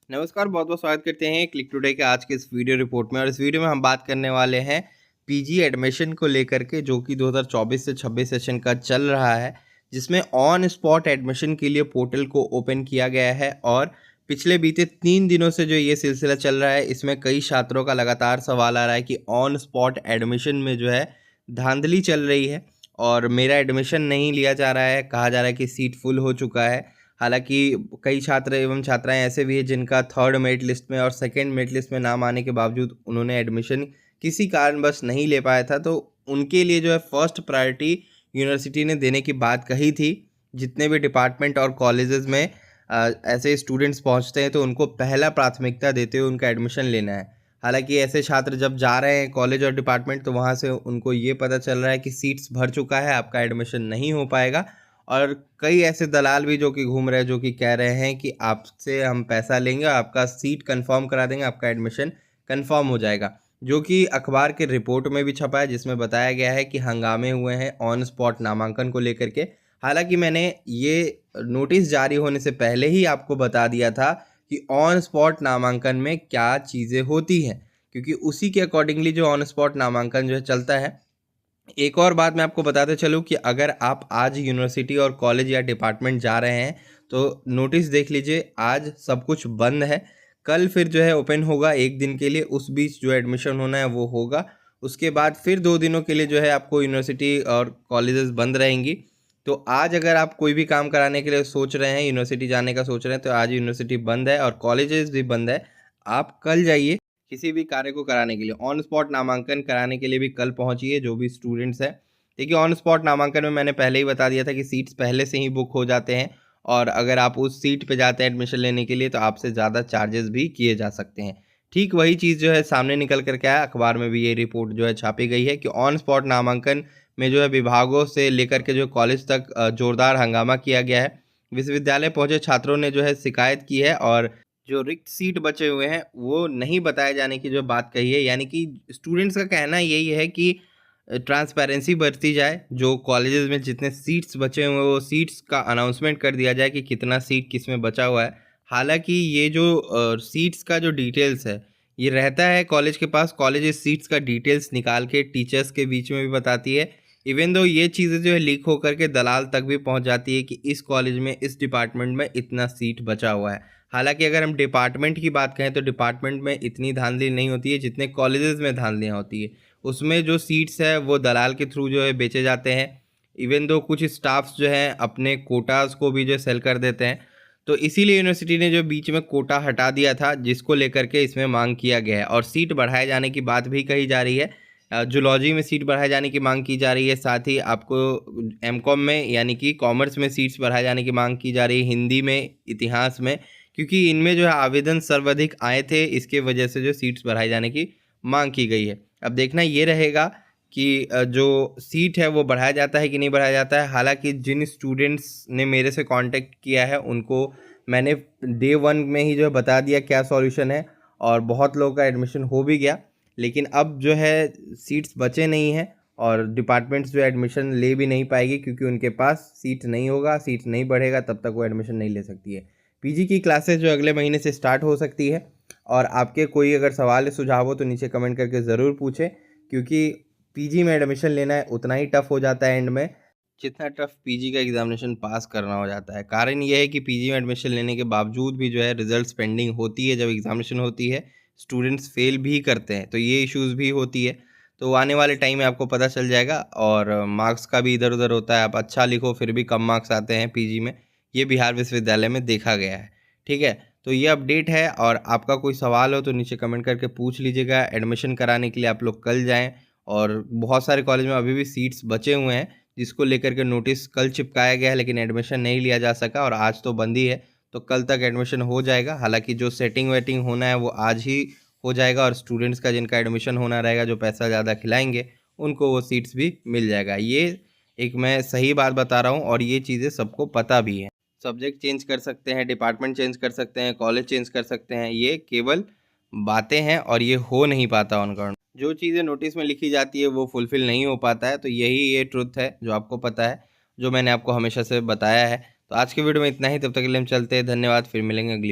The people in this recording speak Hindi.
नमस्कार, बहुत बहुत स्वागत करते हैं क्लिक टुडे के आज के इस वीडियो रिपोर्ट में। और इस वीडियो में हम बात करने वाले हैं पीजी एडमिशन को लेकर के, जो कि 2024 से 26 सेशन का चल रहा है, जिसमें ऑन स्पॉट एडमिशन के लिए पोर्टल को ओपन किया गया है। और पिछले बीते 3 दिनों से जो ये सिलसिला चल रहा है, इसमें कई छात्रों का लगातार सवाल आ रहा है कि ऑन स्पॉट एडमिशन में जो है धांधली चल रही है और मेरा एडमिशन नहीं लिया जा रहा है। कहा जा रहा है कि सीट फुल हो चुका है। हालांकि कई छात्र एवं छात्राएं ऐसे भी हैं जिनका थर्ड मेरिट लिस्ट में और सेकंड मेरिट लिस्ट में नाम आने के बावजूद उन्होंने एडमिशन किसी कारणवश नहीं ले पाया था, तो उनके लिए जो है फर्स्ट प्रायोरिटी यूनिवर्सिटी ने देने की बात कही थी। जितने भी डिपार्टमेंट और कॉलेजेस में ऐसे स्टूडेंट्स पहुंचते हैं तो उनको पहला प्राथमिकता देते हुए उनका एडमिशन लेना है। हालांकि ऐसे छात्र जब जा रहे हैं कॉलेज और डिपार्टमेंट, तो वहाँ से उनको ये पता चल रहा है कि सीट्स भर चुका है, आपका एडमिशन नहीं हो पाएगा। और कई ऐसे दलाल भी जो कि घूम रहे हैं, जो कि कह रहे हैं कि आपसे हम पैसा लेंगे और आपका सीट कंफर्म करा देंगे, आपका एडमिशन कंफर्म हो जाएगा। जो कि अखबार के रिपोर्ट में भी छपा है, जिसमें बताया गया है कि हंगामे हुए हैं ऑन स्पॉट नामांकन को लेकर के। हालांकि मैंने ये नोटिस जारी होने से पहले ही आपको बता दिया था कि ऑन स्पॉट नामांकन में क्या चीज़ें होती हैं, क्योंकि उसी के अकॉर्डिंगली जो ऑन स्पॉट नामांकन जो है चलता है। एक और बात मैं आपको बताते चलूँ कि अगर आप आज यूनिवर्सिटी और कॉलेज या डिपार्टमेंट जा रहे हैं तो नोटिस देख लीजिए, आज सब कुछ बंद है। कल फिर जो है ओपन होगा एक दिन के लिए, उस बीच जो एडमिशन होना है वो होगा। उसके बाद फिर 2 दिनों के लिए जो है आपको यूनिवर्सिटी और कॉलेजेस बंद रहेंगी। तो आज अगर आप कोई भी काम कराने के लिए सोच रहे हैं, यूनिवर्सिटी जाने का सोच रहे हैं, तो आज यूनिवर्सिटी बंद है और कॉलेजेस भी बंद है। आप कल जाइए किसी भी कार्य को कराने के लिए, ऑन स्पॉट नामांकन कराने के लिए भी कल पहुंचिए जो भी स्टूडेंट्स हैं। देखिए, ऑन स्पॉट नामांकन में मैंने पहले ही बता दिया था कि सीट्स पहले से ही बुक हो जाते हैं और अगर आप उस सीट पे जाते हैं एडमिशन लेने के लिए तो आपसे ज़्यादा चार्जेस भी किए जा सकते हैं। ठीक वही चीज़ जो है सामने निकल कर के आया, अखबार में भी ये रिपोर्ट जो है छापी गई है कि ऑन स्पॉट नामांकन में जो है विभागों से लेकर के जो कॉलेज तक जोरदार हंगामा किया गया है। विश्वविद्यालय पहुंचे छात्रों ने जो है शिकायत की है और जो रिक्त सीट बचे हुए हैं वो नहीं बताए जाने की जो बात कही है, यानी कि स्टूडेंट्स का कहना यही है कि ट्रांसपेरेंसी बरती जाए। जो कॉलेजेस में जितने सीट्स बचे हुए हैं वो सीट्स का अनाउंसमेंट कर दिया जाए कि कितना सीट किस में बचा हुआ है। हालांकि ये जो सीट्स का जो डिटेल्स है ये रहता है कॉलेज के पास, कॉलेज इस सीट्स का डिटेल्स निकाल के टीचर्स के बीच में भी बताती है। इवन दो ये चीज़ें जो है लीक होकर के दलाल तक भी पहुंच जाती है कि इस कॉलेज में इस डिपार्टमेंट में इतना सीट बचा हुआ है। हालांकि अगर हम डिपार्टमेंट की बात करें तो डिपार्टमेंट में इतनी धांधली नहीं होती है जितने कॉलेजेस में धांधलियाँ होती है। उसमें जो सीट्स है वो दलाल के थ्रू जो है बेचे जाते हैं। इवन दो कुछ स्टाफ्स जो हैं अपने कोटास को भी जो सेल कर देते हैं। तो इसीलिए यूनिवर्सिटी ने जो बीच में कोटा हटा दिया था, जिसको लेकर के इसमें मांग किया गया है और सीट बढ़ाए जाने की बात भी कही जा रही है। जूलॉजी में सीट बढ़ाए जाने की मांग की जा रही है, साथ ही आपको एमकॉम में यानी कि कॉमर्स में सीट्स बढ़ाए जाने की मांग की जा रही है, हिंदी में, इतिहास में, क्योंकि इनमें जो है आवेदन सर्वाधिक आए थे, इसके वजह से जो सीट्स बढ़ाए जाने की मांग की गई है। अब देखना ये रहेगा कि जो सीट है वो बढ़ाया जाता है कि नहीं बढ़ाया जाता है। हालांकि जिन स्टूडेंट्स ने मेरे से कांटेक्ट किया है उनको मैंने डे 1 में ही जो है बता दिया क्या सॉल्यूशन है और बहुत लोगों का एडमिशन हो भी गया। लेकिन अब जो है सीट्स बचे नहीं हैं और डिपार्टमेंट्स जो एडमिशन ले भी नहीं पाएगी, क्योंकि उनके पास सीट नहीं होगा, सीट नहीं बढ़ेगा, तब तक वो एडमिशन नहीं ले सकती है। पीजी की क्लासेस जो अगले महीने से स्टार्ट हो सकती है। और आपके कोई अगर सवाल या सुझाव हो तो नीचे कमेंट करके ज़रूर पूछें, क्योंकि पीजी में एडमिशन लेना है उतना ही टफ हो जाता है एंड में, जितना टफ पीजी का एग्जामिनेशन पास करना हो जाता है। कारण यह है कि पीजी में एडमिशन लेने के बावजूद भी जो है रिजल्ट्स पेंडिंग होती है। जब एग्जामिनेशन होती है स्टूडेंट्स फेल भी करते हैं, तो ये इश्यूज़ भी होती है। तो आने वाले टाइम में आपको पता चल जाएगा। और मार्क्स का भी इधर उधर होता है, आप अच्छा लिखो फिर भी कम मार्क्स आते हैं पीजी में। ये बिहार विश्वविद्यालय में देखा गया है। ठीक है, तो ये अपडेट है और आपका कोई सवाल हो तो नीचे कमेंट करके पूछ लीजिएगा। एडमिशन कराने के लिए आप लोग कल जाएँ और बहुत सारे कॉलेज में अभी भी सीट्स बचे हुए हैं, जिसको लेकर के नोटिस कल चिपकाया गया है, लेकिन एडमिशन नहीं लिया जा सका और आज तो बंद ही है, तो कल तक एडमिशन हो जाएगा। हालांकि जो सेटिंग वेटिंग होना है वो आज ही हो जाएगा और स्टूडेंट्स का जिनका एडमिशन होना रहेगा, जो पैसा ज़्यादा खिलाएंगे, उनको वो सीट्स भी मिल जाएगा। ये एक मैं सही बात बता रहा हूँ और ये चीज़ें सबको पता भी है। सब्जेक्ट चेंज कर सकते हैं, डिपार्टमेंट चेंज कर सकते हैं, कॉलेज चेंज कर सकते हैं, ये केवल बातें हैं और ये हो नहीं पाता उनका। जो चीज़ें नोटिस में लिखी जाती है वो फुलफ़िल नहीं हो पाता है। तो यही ये ट्रुथ है जो आपको पता है, जो मैंने आपको हमेशा से बताया है। तो आज के वीडियो में इतना ही, तब तक के लिए हम चलते हैं। धन्यवाद, फिर मिलेंगे अगली